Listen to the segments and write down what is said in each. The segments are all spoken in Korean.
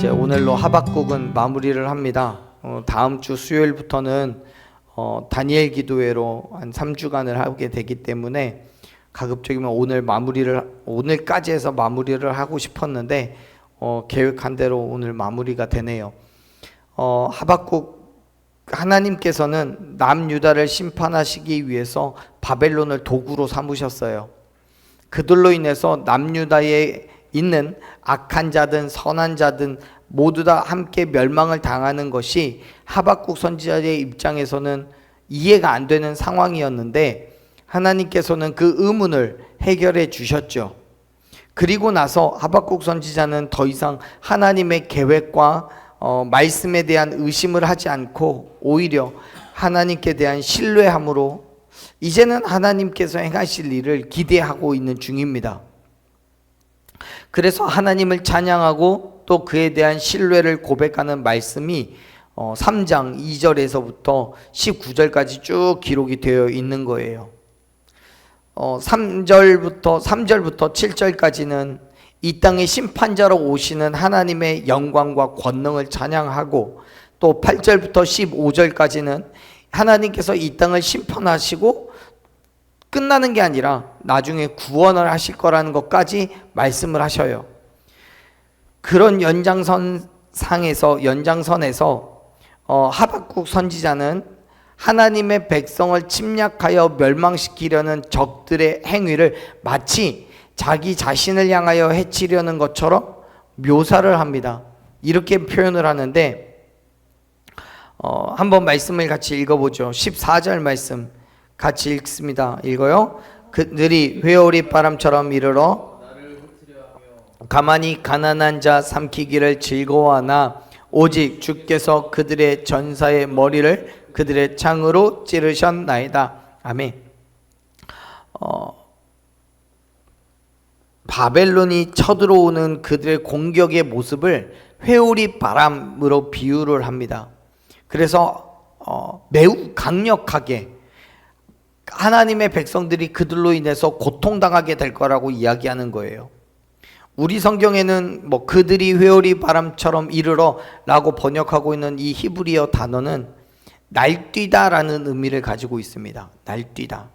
이제 오늘로 하박국은 마무리를 합니다. 다음 주 수요일부터는 다니엘 기도회로 한 3주간을 하게 되기 때문에 가급적이면 오늘까지 해서 마무리를 하고 싶었는데 계획한 대로 오늘 마무리가 되네요. 하박국 하나님께서는 남유다를 심판하시기 위해서 바벨론을 도구로 삼으셨어요. 그들로 인해서 남유다에 있는 악한 자든 선한 자든 모두 다 함께 멸망을 당하는 것이 하박국 선지자의 입장에서는 이해가 안 되는 상황이었는데 하나님께서는 그 의문을 해결해 주셨죠. 그리고 나서 하박국 선지자는 더 이상 하나님의 계획과 말씀에 대한 의심을 하지 않고 오히려 하나님께 대한 신뢰함으로 이제는 하나님께서 행하실 일을 기대하고 있는 중입니다. 그래서 하나님을 찬양하고 또 그에 대한 신뢰를 고백하는 말씀이 3장 2절에서부터 19절까지 쭉 기록이 되어 있는 거예요. 3절부터 7절까지는 이 땅의 심판자로 오시는 하나님의 영광과 권능을 찬양하고, 또 8절부터 15절까지는 하나님께서 이 땅을 심판하시고 끝나는 게 아니라 나중에 구원을 하실 거라는 것까지 말씀을 하셔요. 그런 연장선에서 하박국 선지자는 하나님의 백성을 침략하여 멸망시키려는 적들의 행위를 마치 자기 자신을 향하여 해치려는 것처럼 묘사를 합니다. 이렇게 표현을 하는데 한번 말씀을 같이 읽어보죠. 14절 말씀 같이 읽습니다. 읽어요. 그들이 회오리 바람처럼 이르러 가만히 가난한 자 삼키기를 즐거워하나 오직 주께서 그들의 전사의 머리를 그들의 창으로 찌르셨나이다. 아멘. 바벨론이 쳐들어오는 그들의 공격의 모습을 회오리 바람으로 비유를 합니다. 그래서 매우 강력하게 하나님의 백성들이 그들로 인해서 고통당하게 될 거라고 이야기하는 거예요. 우리 성경에는 그들이 회오리 바람처럼 이르러 라고 번역하고 있는 이 히브리어 단어는 날뛰다 라는 의미를 가지고 있습니다. 날뛰다.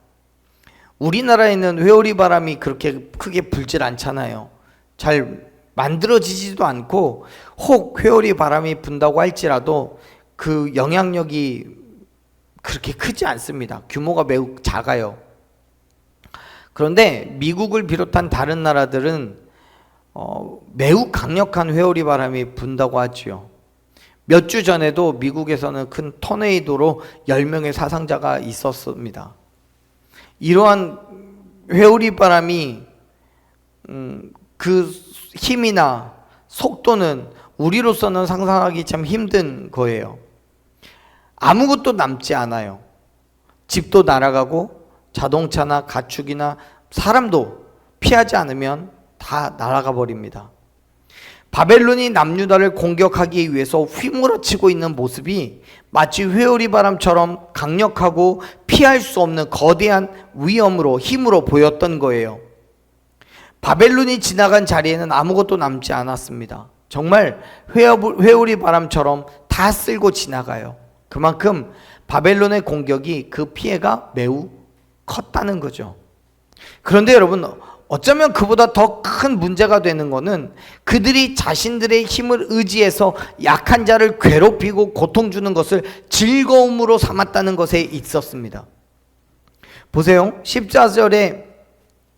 우리나라에는 회오리 바람이 그렇게 크게 불질 않잖아요. 잘 만들어지지도 않고, 혹 회오리 바람이 분다고 할지라도 그 영향력이 그렇게 크지 않습니다. 규모가 매우 작아요. 그런데 미국을 비롯한 다른 나라들은 매우 강력한 회오리 바람이 분다고 하지요. 몇 주 전에도 미국에서는 큰 토네이도로 10명의 사상자가 있었습니다. 이러한 회오리 바람이 그 힘이나 속도는 우리로서는 상상하기 참 힘든 거예요. 아무것도 남지 않아요. 집도 날아가고 자동차나 가축이나 사람도 피하지 않으면 다 날아가 버립니다. 바벨론이 남유다를 공격하기 위해서 휘몰아치고 있는 모습이 마치 회오리 바람처럼 강력하고 피할 수 없는 거대한 위험으로, 힘으로 보였던 거예요. 바벨론이 지나간 자리에는 아무것도 남지 않았습니다. 정말 회오리 바람처럼 다 쓸고 지나가요. 그만큼 바벨론의 공격이, 그 피해가 매우 컸다는 거죠. 그런데 여러분, 어쩌면 그보다 더 큰 문제가 되는 것은 그들이 자신들의 힘을 의지해서 약한 자를 괴롭히고 고통 주는 것을 즐거움으로 삼았다는 것에 있었습니다. 보세요. 14절에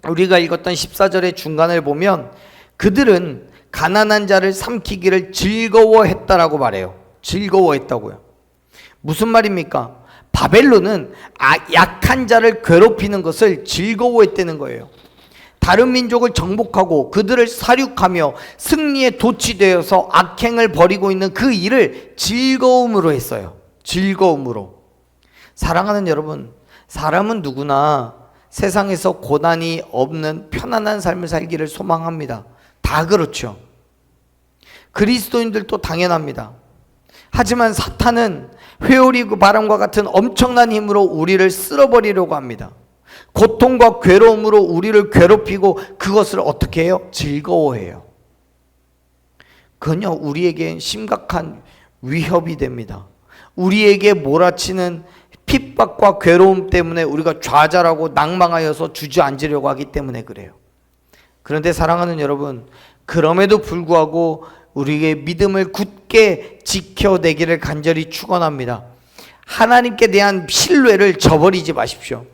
우리가 읽었던 14절의 중간을 보면 그들은 가난한 자를 삼키기를 즐거워했다라고 말해요. 즐거워했다고요. 무슨 말입니까? 바벨론은 약한 자를 괴롭히는 것을 즐거워했다는 거예요. 다른 민족을 정복하고 그들을 사륙하며 승리에 도취되어서 악행을 벌이고 있는 그 일을 즐거움으로 했어요. 즐거움으로. 사랑하는 여러분, 사람은 누구나 세상에서 고난이 없는 편안한 삶을 살기를 소망합니다. 다 그렇죠. 그리스도인들도 당연합니다. 하지만 사탄은 회오리 바람과 같은 엄청난 힘으로 우리를 쓸어버리려고 합니다. 고통과 괴로움으로 우리를 괴롭히고 그것을 어떻게 해요? 즐거워해요. 그건요 우리에게 심각한 위협이 됩니다. 우리에게 몰아치는 핍박과 괴로움 때문에 우리가 좌절하고 낭망하여서 주저앉으려고 하기 때문에 그래요. 그런데 사랑하는 여러분, 그럼에도 불구하고 우리의 믿음을 굳게 지켜내기를 간절히 축원합니다. 하나님께 대한 신뢰를 저버리지 마십시오.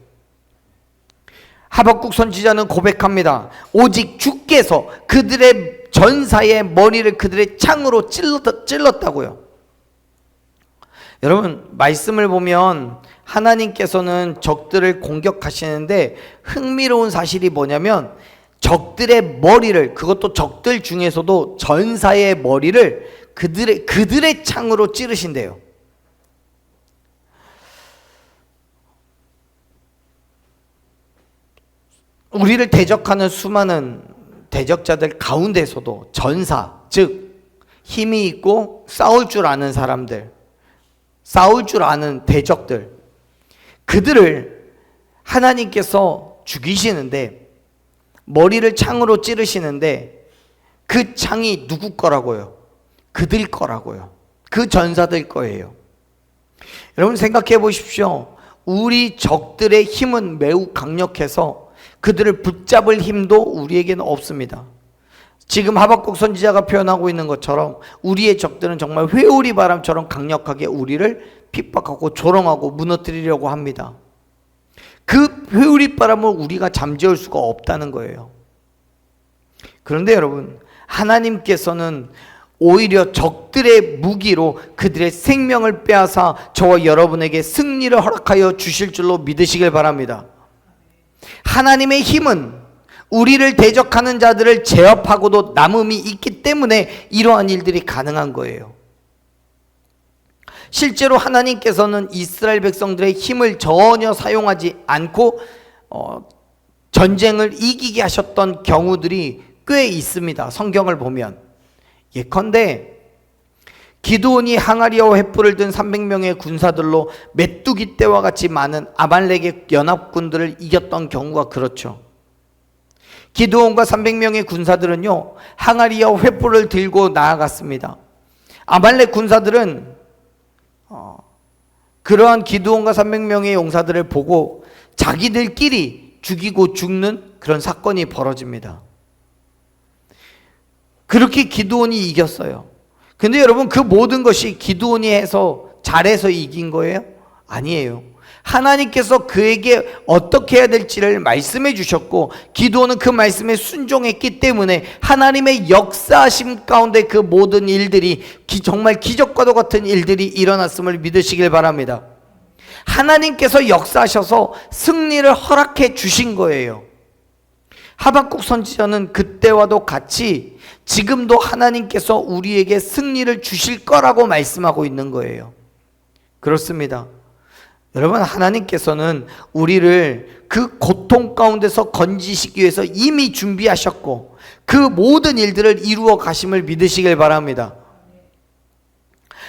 하박국 선지자는 고백합니다. 오직 주께서 그들의 전사의 머리를 그들의 창으로 찔렀다고요. 여러분, 말씀을 보면 하나님께서는 적들을 공격하시는데 흥미로운 사실이 뭐냐면 적들의 머리를, 그것도 적들 중에서도 전사의 머리를 그들의 창으로 찌르신대요. 우리를 대적하는 수많은 대적자들 가운데서도 전사, 즉 힘이 있고 싸울 줄 아는 사람들, 싸울 줄 아는 대적들, 그들을 하나님께서 죽이시는데 머리를 창으로 찌르시는데 그 창이 누구 거라고요? 그들 거라고요. 그 전사들 거예요. 여러분 생각해 보십시오. 우리 적들의 힘은 매우 강력해서 그들을 붙잡을 힘도 우리에게는 없습니다. 지금 하박국 선지자가 표현하고 있는 것처럼 우리의 적들은 정말 회오리 바람처럼 강력하게 우리를 핍박하고 조롱하고 무너뜨리려고 합니다. 그 회오리 바람을 우리가 잠재울 수가 없다는 거예요. 그런데 여러분, 하나님께서는 오히려 적들의 무기로 그들의 생명을 빼앗아 저와 여러분에게 승리를 허락하여 주실 줄로 믿으시길 바랍니다. 하나님의 힘은 우리를 대적하는 자들을 제압하고도 남음이 있기 때문에 이러한 일들이 가능한 거예요. 실제로 하나님께서는 이스라엘 백성들의 힘을 전혀 사용하지 않고 전쟁을 이기게 하셨던 경우들이 꽤 있습니다. 성경을 보면. 예컨대 기드온이 항아리와 횃불을 든 300명의 군사들로 메뚜기 떼와 같이 많은 아말렉의 연합군들을 이겼던 경우가 그렇죠. 기드온과 300명의 군사들은요 항아리와 횃불을 들고 나아갔습니다. 아말렉 군사들은 그러한 기드온과 300명의 용사들을 보고 자기들끼리 죽이고 죽는 그런 사건이 벌어집니다. 그렇게 기드온이 이겼어요. 근데 여러분, 그 모든 것이 기드온이 해서 잘해서 이긴 거예요? 아니에요. 하나님께서 그에게 어떻게 해야 될지를 말씀해 주셨고 기드온은 그 말씀에 순종했기 때문에 하나님의 역사하심 가운데 그 모든 일들이 정말 기적과도 같은 일들이 일어났음을 믿으시길 바랍니다. 하나님께서 역사하셔서 승리를 허락해 주신 거예요. 하박국 선지자는 그때와도 같이 지금도 하나님께서 우리에게 승리를 주실 거라고 말씀하고 있는 거예요. 그렇습니다. 여러분, 하나님께서는 우리를 그 고통 가운데서 건지시기 위해서 이미 준비하셨고 그 모든 일들을 이루어 가심을 믿으시길 바랍니다.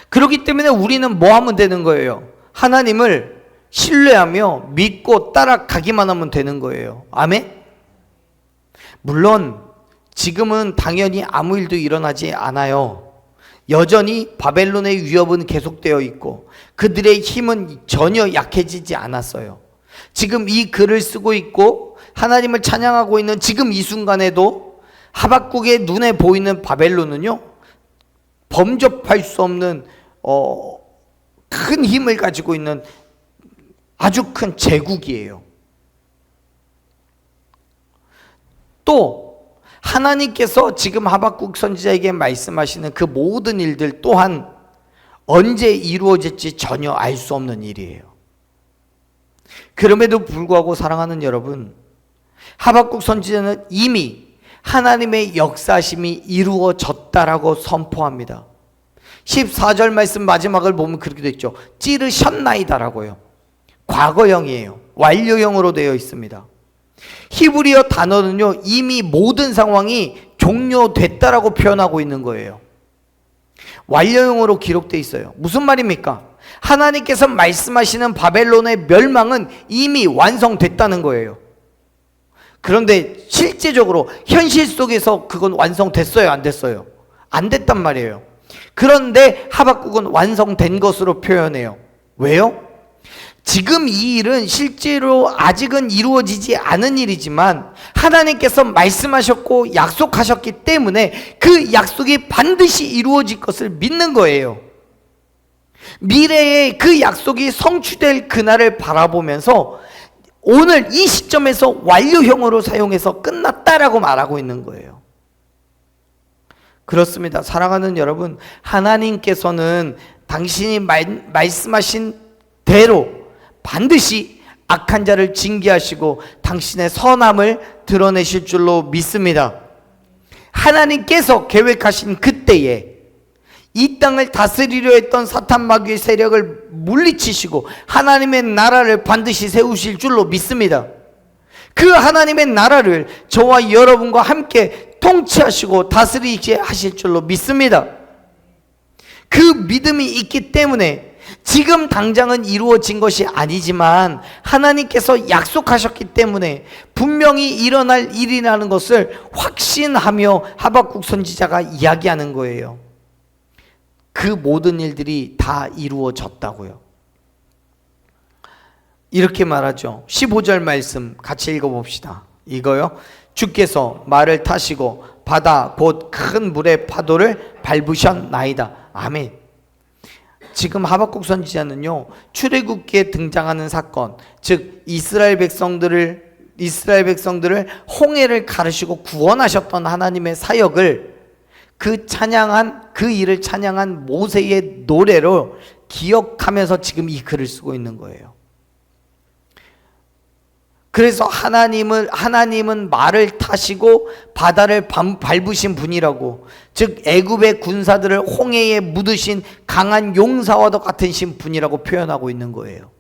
그렇기 때문에 우리는 뭐 하면 되는 거예요? 하나님을 신뢰하며 믿고 따라가기만 하면 되는 거예요. 아멘? 물론 지금은 당연히 아무 일도 일어나지 않아요. 여전히 바벨론의 위협은 계속되어 있고 그들의 힘은 전혀 약해지지 않았어요. 지금 이 글을 쓰고 있고 하나님을 찬양하고 있는 지금 이 순간에도 하박국의 눈에 보이는 바벨론은요 범접할 수 없는 큰 힘을 가지고 있는 아주 큰 제국이에요. 또 하나님께서 지금 하박국 선지자에게 말씀하시는 그 모든 일들 또한 언제 이루어질지 전혀 알 수 없는 일이에요. 그럼에도 불구하고 사랑하는 여러분, 하박국 선지자는 이미 하나님의 역사심이 이루어졌다라고 선포합니다. 14절 말씀 마지막을 보면 그렇게 되어 있죠. 찌르셨나이다라고요. 과거형이에요. 완료형으로 되어 있습니다. 히브리어 단어는요 이미 모든 상황이 종료됐다라고 표현하고 있는 거예요. 완료형으로 기록되어 있어요. 무슨 말입니까? 하나님께서 말씀하시는 바벨론의 멸망은 이미 완성됐다는 거예요. 그런데 실제적으로 현실 속에서 그건 완성됐어요? 안 됐어요? 안 됐단 말이에요. 그런데 하박국은 완성된 것으로 표현해요. 왜요? 지금 이 일은 실제로 아직은 이루어지지 않은 일이지만 하나님께서 말씀하셨고 약속하셨기 때문에 그 약속이 반드시 이루어질 것을 믿는 거예요. 미래에 그 약속이 성취될 그날을 바라보면서 오늘 이 시점에서 완료형으로 사용해서 끝났다라고 말하고 있는 거예요. 그렇습니다. 사랑하는 여러분, 하나님께서는 당신이 말씀하신 대로 반드시 악한 자를 징계하시고 당신의 선함을 드러내실 줄로 믿습니다. 하나님께서 계획하신 그때에 이 땅을 다스리려 했던 사탄 마귀의 세력을 물리치시고 하나님의 나라를 반드시 세우실 줄로 믿습니다. 그 하나님의 나라를 저와 여러분과 함께 통치하시고 다스리게 하실 줄로 믿습니다. 그 믿음이 있기 때문에 지금 당장은 이루어진 것이 아니지만 하나님께서 약속하셨기 때문에 분명히 일어날 일이라는 것을 확신하며 하박국 선지자가 이야기하는 거예요. 그 모든 일들이 다 이루어졌다고요. 이렇게 말하죠. 15절 말씀 같이 읽어봅시다. 이거요. 주께서 말을 타시고 바다 곧 큰 물의 파도를 밟으셨나이다. 아멘. 지금 하박국 선지자는요, 출애굽기에 등장하는 사건, 즉 이스라엘 백성들을 홍해를 가르시고 구원하셨던 하나님의 사역을 그 일을 찬양한 모세의 노래로 기억하면서 지금 이 글을 쓰고 있는 거예요. 그래서 하나님은 말을 타시고 바다를 밟으신 분이라고, 즉 애굽의 군사들을 홍해에 묻으신 강한 용사와도 같으신 분이라고 표현하고 있는 거예요.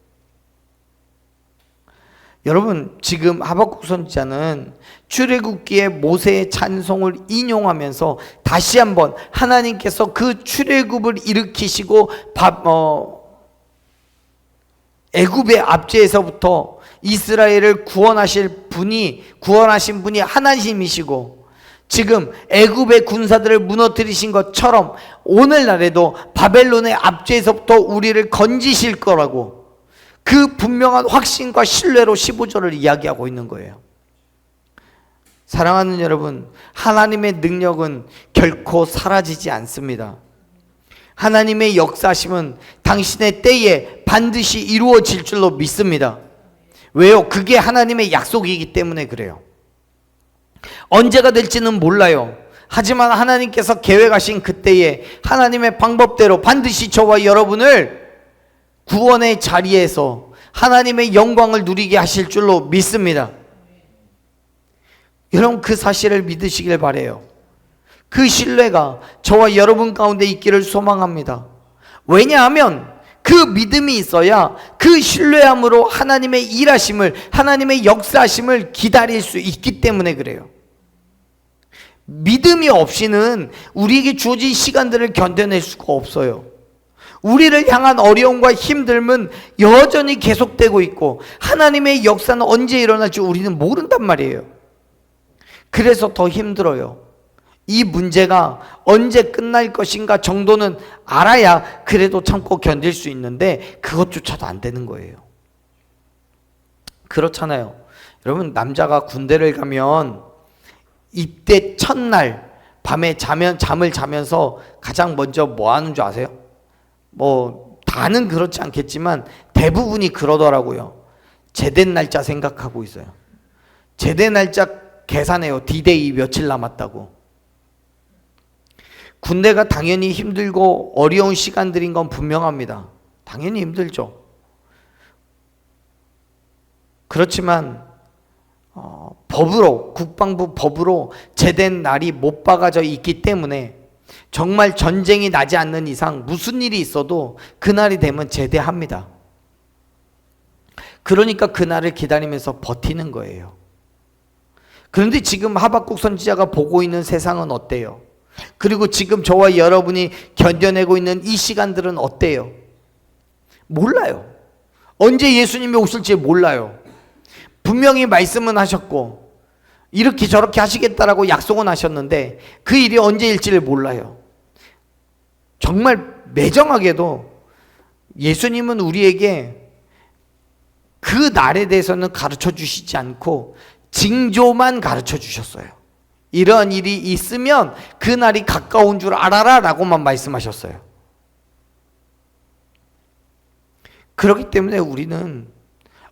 여러분, 지금 하박국 선지자는 출애굽기의 모세의 찬송을 인용하면서 다시 한번 하나님께서 그 출애굽을 일으키시고 애굽의 압제에서부터 이스라엘을 구원하신 분이 하나님이시고, 지금 애굽의 군사들을 무너뜨리신 것처럼 오늘날에도 바벨론의 압제에서부터 우리를 건지실 거라고, 그 분명한 확신과 신뢰로 15절을 이야기하고 있는 거예요. 사랑하는 여러분, 하나님의 능력은 결코 사라지지 않습니다. 하나님의 역사하심은 당신의 때에 반드시 이루어질 줄로 믿습니다. 왜요? 그게 하나님의 약속이기 때문에 그래요. 언제가 될지는 몰라요. 하지만 하나님께서 계획하신 그때에 하나님의 방법대로 반드시 저와 여러분을 구원의 자리에서 하나님의 영광을 누리게 하실 줄로 믿습니다. 여러분, 그 사실을 믿으시길 바라요. 그 신뢰가 저와 여러분 가운데 있기를 소망합니다. 왜냐하면 그 믿음이 있어야 그 신뢰함으로 하나님의 일하심을, 하나님의 역사하심을 기다릴 수 있기 때문에 그래요. 믿음이 없이는 우리에게 주어진 시간들을 견뎌낼 수가 없어요. 우리를 향한 어려움과 힘듦은 여전히 계속되고 있고 하나님의 역사는 언제 일어날지 우리는 모른단 말이에요. 그래서 더 힘들어요. 이 문제가 언제 끝날 것인가 정도는 알아야 그래도 참고 견딜 수 있는데 그것조차도 안 되는 거예요. 그렇잖아요. 여러분, 남자가 군대를 가면 입대 첫날 밤에 잠을 자면서 가장 먼저 뭐 하는 줄 아세요? 뭐 다는 그렇지 않겠지만 대부분이 그러더라고요. 제대 날짜 생각하고 있어요. 제대 날짜 계산해요. D-Day 며칠 남았다고. 군대가 당연히 힘들고 어려운 시간들인 건 분명합니다. 당연히 힘들죠. 그렇지만 국방부 법으로 제된 날이 못 박아져 있기 때문에 정말 전쟁이 나지 않는 이상 무슨 일이 있어도 그날이 되면 제대합니다. 그러니까 그날을 기다리면서 버티는 거예요. 그런데 지금 하박국 선지자가 보고 있는 세상은 어때요? 그리고 지금 저와 여러분이 견뎌내고 있는 이 시간들은 어때요? 몰라요. 언제 예수님이 오실지 몰라요. 분명히 말씀은 하셨고 이렇게 저렇게 하시겠다라고 약속은 하셨는데 그 일이 언제일지를 몰라요. 정말 매정하게도 예수님은 우리에게 그 날에 대해서는 가르쳐 주시지 않고 징조만 가르쳐 주셨어요. 이러한 일이 있으면 그 날이 가까운 줄 알아라 라고만 말씀하셨어요. 그렇기 때문에 우리는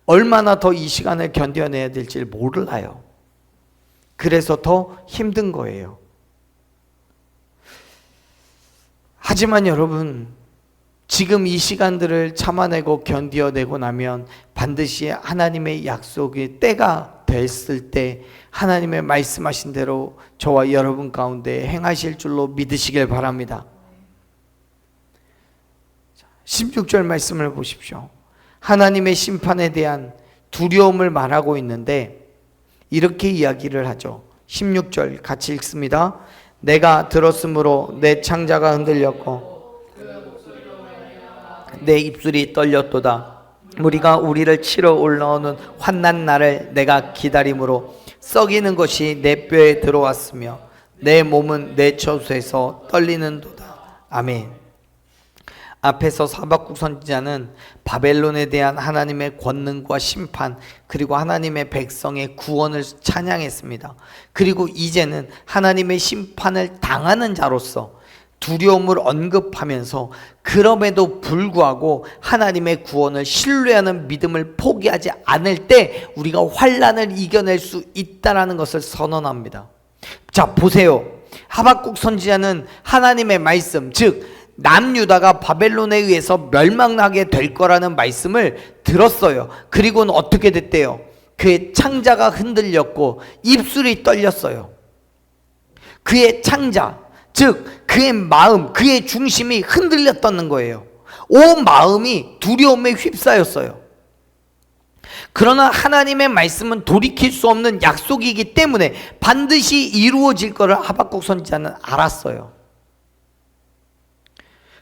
얼마나 더 이 시간을 견뎌내야 될지 몰라요. 그래서 더 힘든 거예요. 하지만 여러분, 지금 이 시간들을 참아내고 견뎌내고 나면 반드시 하나님의 약속의 때가 됐을 때 하나님의 말씀하신 대로 저와 여러분 가운데 행하실 줄로 믿으시길 바랍니다. 16절 말씀을 보십시오. 하나님의 심판에 대한 두려움을 말하고 있는데 이렇게 이야기를 하죠. 16절 같이 읽습니다. 내가 들었으므로 내 창자가 흔들렸고 내 입술이 떨렸도다. 우리가 우리를 치러 올라오는 환난 날을 내가 기다림으로 썩이는 것이 내 뼈에 들어왔으며 내 몸은 내 처소에서 떨리는도다. 아멘. 앞에서 하박국 선지자는 바벨론에 대한 하나님의 권능과 심판, 그리고 하나님의 백성의 구원을 찬양했습니다. 그리고 이제는 하나님의 심판을 당하는 자로서 두려움을 언급하면서 그럼에도 불구하고 하나님의 구원을 신뢰하는 믿음을 포기하지 않을 때 우리가 환난을 이겨낼 수 있다는 것을 선언합니다. 자, 보세요. 하박국 선지자는 하나님의 말씀, 즉 남유다가 바벨론에 의해서 멸망하게 될 거라는 말씀을 들었어요. 그리고는 어떻게 됐대요? 그의 창자가 흔들렸고 입술이 떨렸어요. 그의 창자, 즉 그의 마음, 그의 중심이 흔들렸다는 거예요. 온 마음이 두려움에 휩싸였어요. 그러나 하나님의 말씀은 돌이킬 수 없는 약속이기 때문에 반드시 이루어질 것을 하박국 선지자는 알았어요.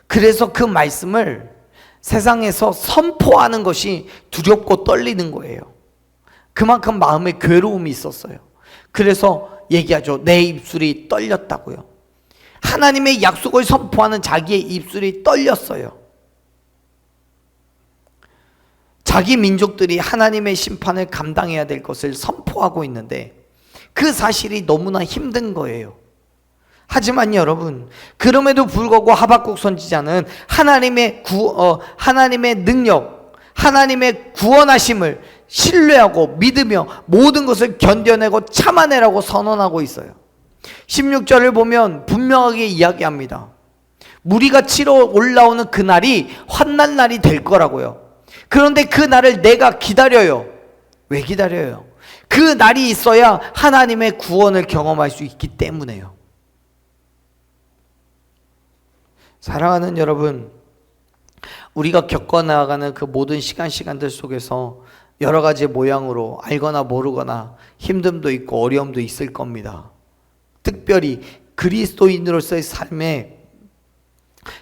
그래서 그 말씀을 세상에서 선포하는 것이 두렵고 떨리는 거예요. 그만큼 마음에 괴로움이 있었어요. 그래서 얘기하죠. 내 입술이 떨렸다고요. 하나님의 약속을 선포하는 자기의 입술이 떨렸어요. 자기 민족들이 하나님의 심판을 감당해야 될 것을 선포하고 있는데 그 사실이 너무나 힘든 거예요. 하지만 여러분, 그럼에도 불구하고 하박국 선지자는 하나님의 능력, 하나님의 구원하심을 신뢰하고 믿으며 모든 것을 견뎌내고 참아내라고 선언하고 있어요. 16절을 보면 분명하게 이야기합니다. 무리가 치러 올라오는 그날이 환난 날이 될 거라고요. 그런데 그 날을 내가 기다려요. 왜 기다려요? 그 날이 있어야 하나님의 구원을 경험할 수 있기 때문에요. 사랑하는 여러분, 우리가 겪어나가는 그 모든 시간들 속에서 여러 가지 모양으로 알거나 모르거나 힘듦도 있고 어려움도 있을 겁니다. 특별히 그리스도인으로서의 삶에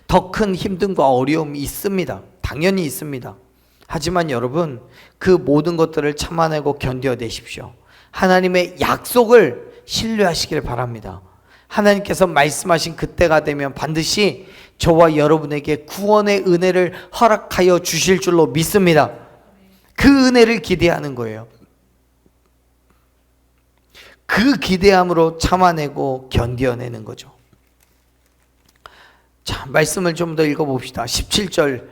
더 큰 힘듦과 어려움이 있습니다. 당연히 있습니다. 하지만 여러분, 그 모든 것들을 참아내고 견뎌내십시오. 하나님의 약속을 신뢰하시길 바랍니다. 하나님께서 말씀하신 그때가 되면 반드시 저와 여러분에게 구원의 은혜를 허락하여 주실 줄로 믿습니다. 그 은혜를 기대하는 거예요. 그 기대함으로 참아내고 견뎌내는 거죠. 자, 말씀을 좀 더 읽어봅시다. 17절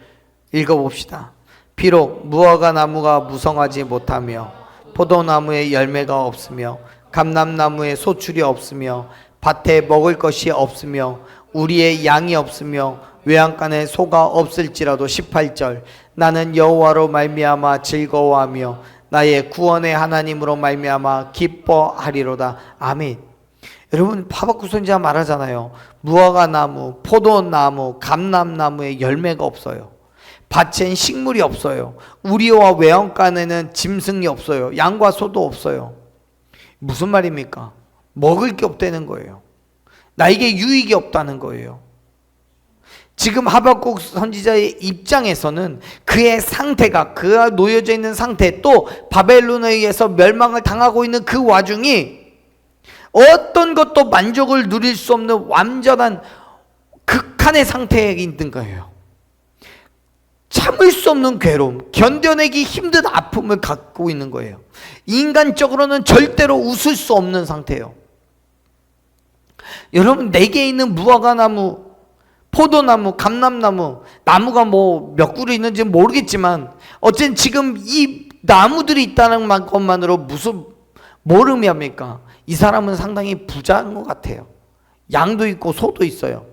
읽어봅시다. 비록 무화과 나무가 무성하지 못하며 포도나무에 열매가 없으며 감람나무에 소출이 없으며 밭에 먹을 것이 없으며 우리의 양이 없으며 외양간에 소가 없을지라도 18절 나는 여호와로 말미암아 즐거워하며 나의 구원의 하나님으로 말미암아 기뻐하리로다. 아멘. 여러분, 하박국 선지자 말하잖아요. 무화과 나무, 포도나무, 감람나무에 열매가 없어요. 밭엔 식물이 없어요. 우리와 외양간에는 짐승이 없어요. 양과 소도 없어요. 무슨 말입니까? 먹을 게 없다는 거예요. 나에게 유익이 없다는 거예요. 지금 하박국 선지자의 입장에서는 그의 상태가, 그가 놓여져 있는 상태, 또 바벨론에 의해서 멸망을 당하고 있는 그 와중이 어떤 것도 만족을 누릴 수 없는 완전한 극한 악한의 상태에 있는 거예요. 참을 수 없는 괴로움, 견뎌내기 힘든 아픔을 갖고 있는 거예요. 인간적으로는 절대로 웃을 수 없는 상태예요. 여러분, 내게 있는 무화과나무, 포도나무, 감람나무, 나무가 뭐 몇 그루 있는지 모르겠지만 어쨌든 지금 이 나무들이 있다는 것만으로 뭘 의미합니까? 이 사람은 상당히 부자인 것 같아요. 양도 있고 소도 있어요.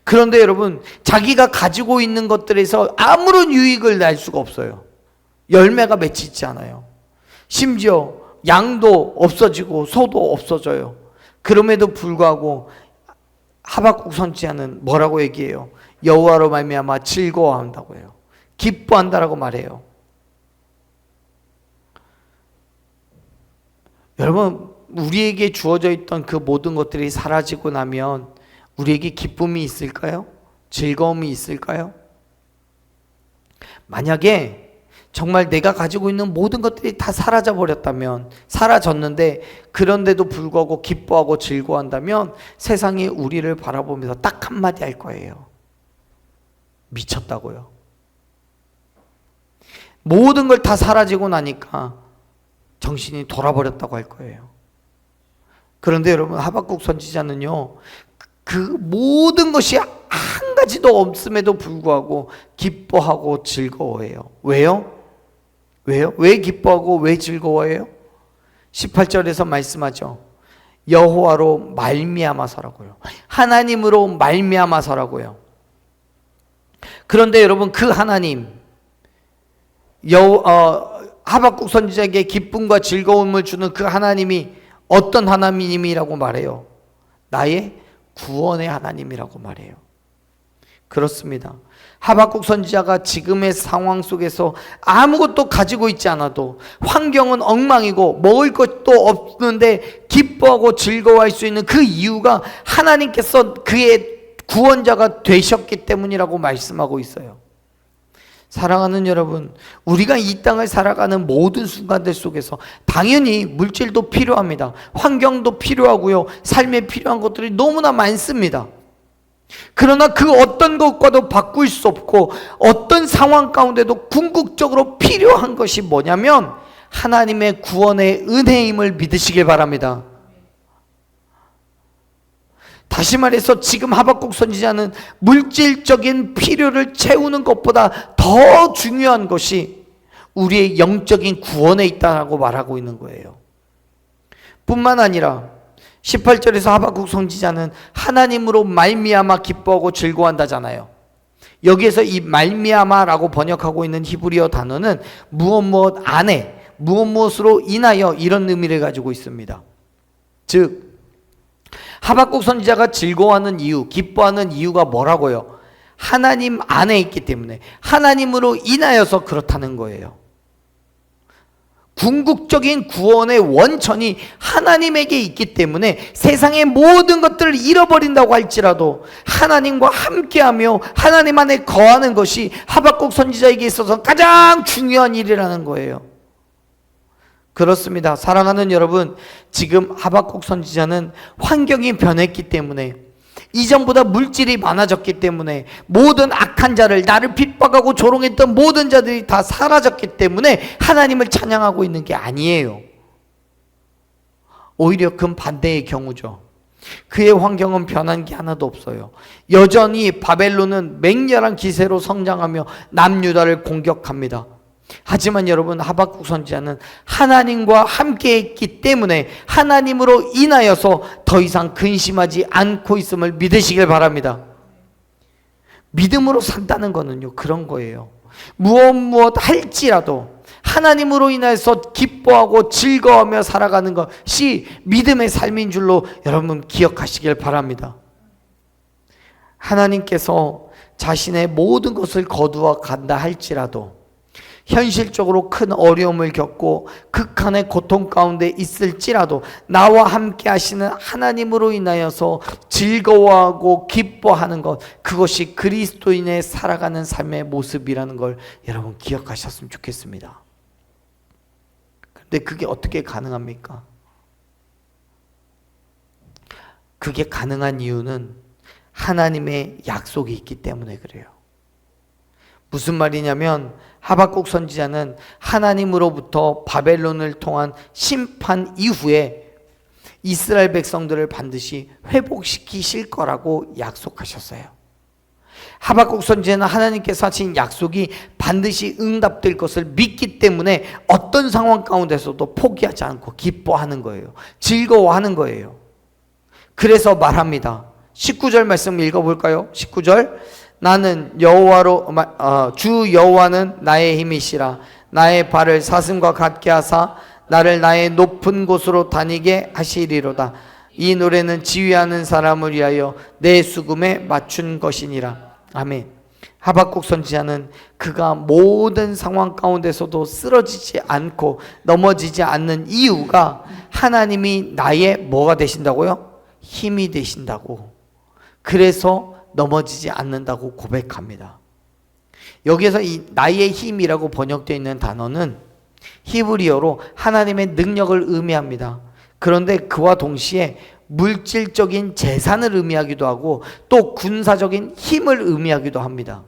그런데 여러분, 자기가 가지고 있는 것들에서 아무런 유익을 낼 수가 없어요. 열매가 맺히지 있지 않아요. 심지어 양도 없어지고 소도 없어져요. 그럼에도 불구하고 하박국 선지자는 뭐라고 얘기해요? 여호와로 말미암아 즐거워한다고 해요. 기뻐한다라고 말해요. 여러분, 우리에게 주어져 있던 그 모든 것들이 사라지고 나면 우리에게 기쁨이 있을까요? 즐거움이 있을까요? 만약에 정말 내가 가지고 있는 모든 것들이 다 사라져 버렸다면, 사라졌는데 그런데도 불구하고 기뻐하고 즐거워한다면 세상이 우리를 바라보면서 딱 한마디 할 거예요. 미쳤다고요. 모든 걸 다 사라지고 나니까 정신이 돌아버렸다고 할 거예요. 그런데 여러분, 하박국 선지자는요, 그 모든 것이 한 가지도 없음에도 불구하고 기뻐하고 즐거워해요. 왜요? 왜 기뻐하고 왜 즐거워해요? 18절에서 말씀하죠. 여호와로 말미암아서라고요. 하나님으로 말미암아서라고요. 그런데 여러분, 그 하나님, 하박국 선지자에게 기쁨과 즐거움을 주는 그 하나님이 어떤 하나님이라고 말해요? 나의 구원의 하나님이라고 말해요. 그렇습니다. 하박국 선지자가 지금의 상황 속에서 아무것도 가지고 있지 않아도, 환경은 엉망이고 먹을 것도 없는데 기뻐하고 즐거워할 수 있는 그 이유가 하나님께서 그의 구원자가 되셨기 때문이라고 말씀하고 있어요. 사랑하는 여러분, 우리가 이 땅을 살아가는 모든 순간들 속에서 당연히 물질도 필요합니다. 환경도 필요하고요. 삶에 필요한 것들이 너무나 많습니다. 그러나 그 어떤 것과도 바꿀 수 없고 어떤 상황 가운데도 궁극적으로 필요한 것이 뭐냐면 하나님의 구원의 은혜임을 믿으시길 바랍니다. 다시 말해서 지금 하박국 선지자는 물질적인 필요를 채우는 것보다 더 중요한 것이 우리의 영적인 구원에 있다고 말하고 있는 거예요. 뿐만 아니라 18절에서 하박국 선지자는 하나님으로 말미암아 기뻐하고 즐거워한다잖아요. 여기에서 이 말미암아라고 번역하고 있는 히브리어 단어는 무엇 안에, 무엇으로 인하여 이런 의미를 가지고 있습니다. 즉 하박국 선지자가 즐거워하는 이유, 기뻐하는 이유가 뭐라고요? 하나님 안에 있기 때문에, 하나님으로 인하여서 그렇다는 거예요. 궁극적인 구원의 원천이 하나님에게 있기 때문에 세상의 모든 것들을 잃어버린다고 할지라도 하나님과 함께하며 하나님 안에 거하는 것이 하박국 선지자에게 있어서 가장 중요한 일이라는 거예요. 그렇습니다. 사랑하는 여러분, 지금 하박국 선지자는 환경이 변했기 때문에, 이전보다 물질이 많아졌기 때문에, 모든 악한 자를, 나를 핍박하고 조롱했던 모든 자들이 다 사라졌기 때문에 하나님을 찬양하고 있는 게 아니에요. 오히려 그 반대의 경우죠. 그의 환경은 변한 게 하나도 없어요. 여전히 바벨론은 맹렬한 기세로 성장하며 남유다를 공격합니다. 하지만 여러분, 하박국 선지자는 하나님과 함께 있기 때문에 하나님으로 인하여서 더 이상 근심하지 않고 있음을 믿으시길 바랍니다. 믿음으로 산다는 거는요, 그런 거예요. 무엇 할지라도 하나님으로 인해서 기뻐하고 즐거워하며 살아가는 것이 믿음의 삶인 줄로 여러분 기억하시길 바랍니다. 하나님께서 자신의 모든 것을 거두어 간다 할지라도, 현실적으로 큰 어려움을 겪고 극한의 고통 가운데 있을지라도 나와 함께 하시는 하나님으로 인하여서 즐거워하고 기뻐하는 것, 그것이 그리스도인의 살아가는 삶의 모습이라는 걸 여러분 기억하셨으면 좋겠습니다. 근데 그게 어떻게 가능합니까? 그게 가능한 이유는 하나님의 약속이 있기 때문에 그래요. 무슨 말이냐면 하박국 선지자는 하나님으로부터 바벨론을 통한 심판 이후에 이스라엘 백성들을 반드시 회복시키실 거라고 약속하셨어요. 하박국 선지자는 하나님께서 하신 약속이 반드시 응답될 것을 믿기 때문에 어떤 상황 가운데서도 포기하지 않고 기뻐하는 거예요. 즐거워하는 거예요. 그래서 말합니다. 19절 말씀 읽어볼까요? 19절, 나는 주 여호와는 나의 힘이시라. 나의 발을 사슴과 같게 하사 나를 나의 높은 곳으로 다니게 하시리로다. 이 노래는 지휘하는 사람을 위하여 내 수금에 맞춘 것이니라. 아멘. 하박국 선지자는 그가 모든 상황 가운데서도 쓰러지지 않고 넘어지지 않는 이유가 하나님이 나의 뭐가 되신다고요? 힘이 되신다고. 그래서 넘어지지 않는다고 고백합니다. 여기에서 이 나의 힘이라고 번역되어 있는 단어는 히브리어로 하나님의 능력을 의미합니다. 그런데 그와 동시에 물질적인 재산을 의미하기도 하고 또 군사적인 힘을 의미하기도 합니다.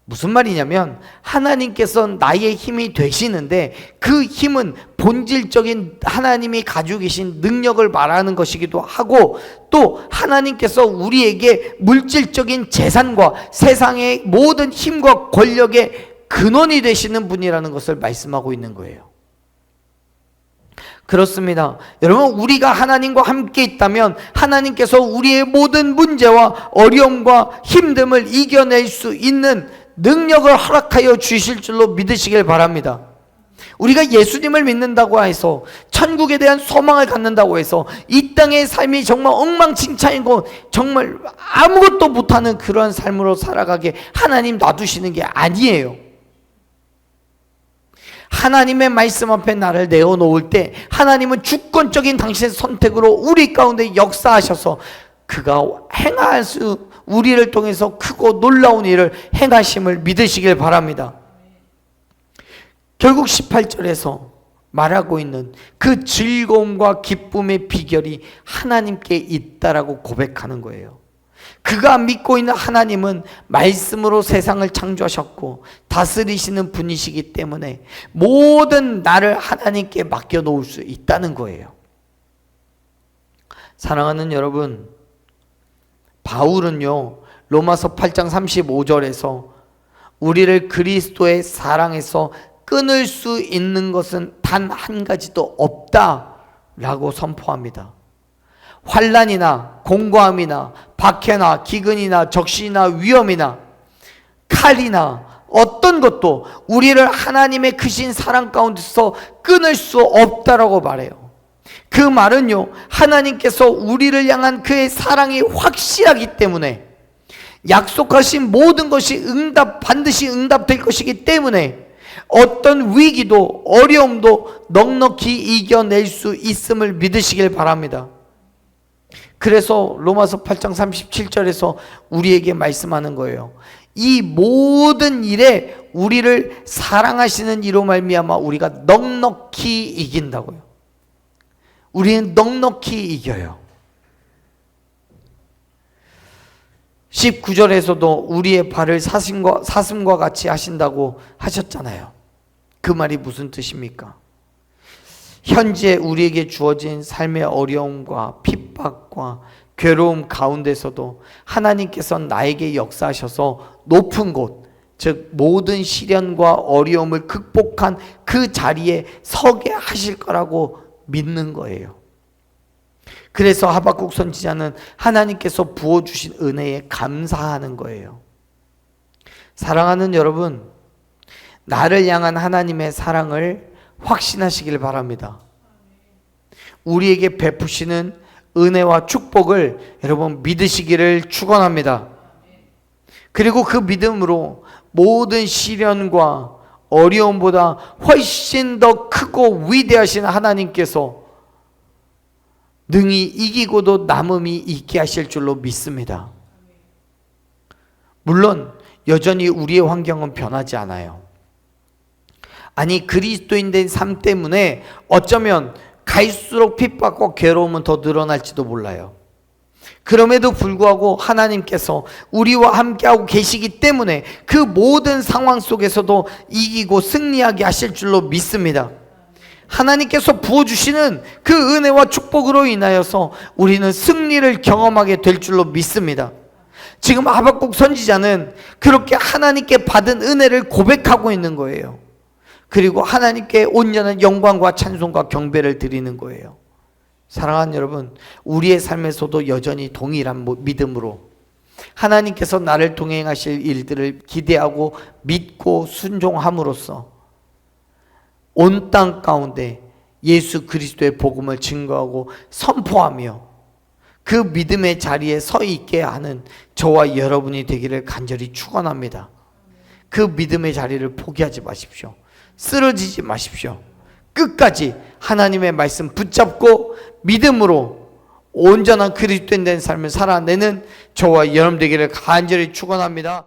무슨 말이냐면 하나님께서 나의 힘이 되시는데 그 힘은 본질적인 하나님이 가지고 계신 능력을 말하는 것이기도 하고 또 하나님께서 우리에게 물질적인 재산과 세상의 모든 힘과 권력의 근원이 되시는 분이라는 것을 말씀하고 있는 거예요. 그렇습니다. 여러분, 우리가 하나님과 함께 있다면 하나님께서 우리의 모든 문제와 어려움과 힘듦을 이겨낼 수 있는 능력을 허락하여 주실 줄로 믿으시길 바랍니다. 우리가 예수님을 믿는다고 해서 천국에 대한 소망을 갖는다고 해서 이 땅의 삶이 정말 엉망진창이고 정말 아무것도 못하는 그런 삶으로 살아가게 하나님 놔두시는 게 아니에요. 하나님의 말씀 앞에 나를 내어놓을 때 하나님은 주권적인 당신의 선택으로 우리 가운데 역사하셔서 그가 행할 수 우리를 통해서 크고 놀라운 일을 행하심을 믿으시길 바랍니다. 결국 18절에서 말하고 있는 그 즐거움과 기쁨의 비결이 하나님께 있다라고 고백하는 거예요. 그가 믿고 있는 하나님은 말씀으로 세상을 창조하셨고 다스리시는 분이시기 때문에 모든 나를 하나님께 맡겨놓을 수 있다는 거예요. 사랑하는 여러분, 바울은요 로마서 8장 35절에서 우리를 그리스도의 사랑에서 끊을 수 있는 것은 단 한 가지도 없다라고 선포합니다. 환난이나 공고함이나 박해나 기근이나 적신이나 위험이나 칼이나 어떤 것도 우리를 하나님의 크신 사랑 가운데서 끊을 수 없다라고 말해요. 그 말은요, 하나님께서 우리를 향한 그의 사랑이 확실하기 때문에 약속하신 모든 것이 반드시 응답될 것이기 때문에 어떤 위기도 어려움도 넉넉히 이겨낼 수 있음을 믿으시길 바랍니다. 그래서 로마서 8장 37절에서 우리에게 말씀하는 거예요. 이 모든 일에 우리를 사랑하시는 이로 말미암아 우리가 넉넉히 이긴다고요. 우리는 넉넉히 이겨요. 19절에서도 우리의 발을 사슴과 같이 하신다고 하셨잖아요. 그 말이 무슨 뜻입니까? 현재 우리에게 주어진 삶의 어려움과 핍박과 괴로움 가운데서도 하나님께서 나에게 역사하셔서 높은 곳, 즉 모든 시련과 어려움을 극복한 그 자리에 서게 하실 거라고 믿는 거예요. 그래서 하박국 선지자는 하나님께서 부어주신 은혜에 감사하는 거예요. 사랑하는 여러분, 나를 향한 하나님의 사랑을 확신하시길 바랍니다. 우리에게 베푸시는 은혜와 축복을 여러분 믿으시기를 축원합니다. 그리고 그 믿음으로 모든 시련과 어려움보다 훨씬 더 크고 위대하신 하나님께서 능히 이기고도 남음이 있게 하실 줄로 믿습니다. 물론 여전히 우리의 환경은 변하지 않아요. 아니, 그리스도인 된 삶 때문에 어쩌면 갈수록 핍박과 괴로움은 더 늘어날지도 몰라요. 그럼에도 불구하고 하나님께서 우리와 함께하고 계시기 때문에 그 모든 상황 속에서도 이기고 승리하게 하실 줄로 믿습니다. 하나님께서 부어주시는 그 은혜와 축복으로 인하여서 우리는 승리를 경험하게 될 줄로 믿습니다. 지금 하박국 선지자는 그렇게 하나님께 받은 은혜를 고백하고 있는 거예요. 그리고 하나님께 온전한 영광과 찬송과 경배를 드리는 거예요. 사랑하는 여러분, 우리의 삶에서도 여전히 동일한 믿음으로 하나님께서 나를 동행하실 일들을 기대하고 믿고 순종함으로써 온 땅 가운데 예수 그리스도의 복음을 증거하고 선포하며 그 믿음의 자리에 서 있게 하는 저와 여러분이 되기를 간절히 축원합니다. 그 믿음의 자리를 포기하지 마십시오. 쓰러지지 마십시오. 끝까지 하나님의 말씀 붙잡고 믿음으로 온전한 그리스도인 된 삶을 살아내는 저와 여러분 되기를 간절히 축원합니다.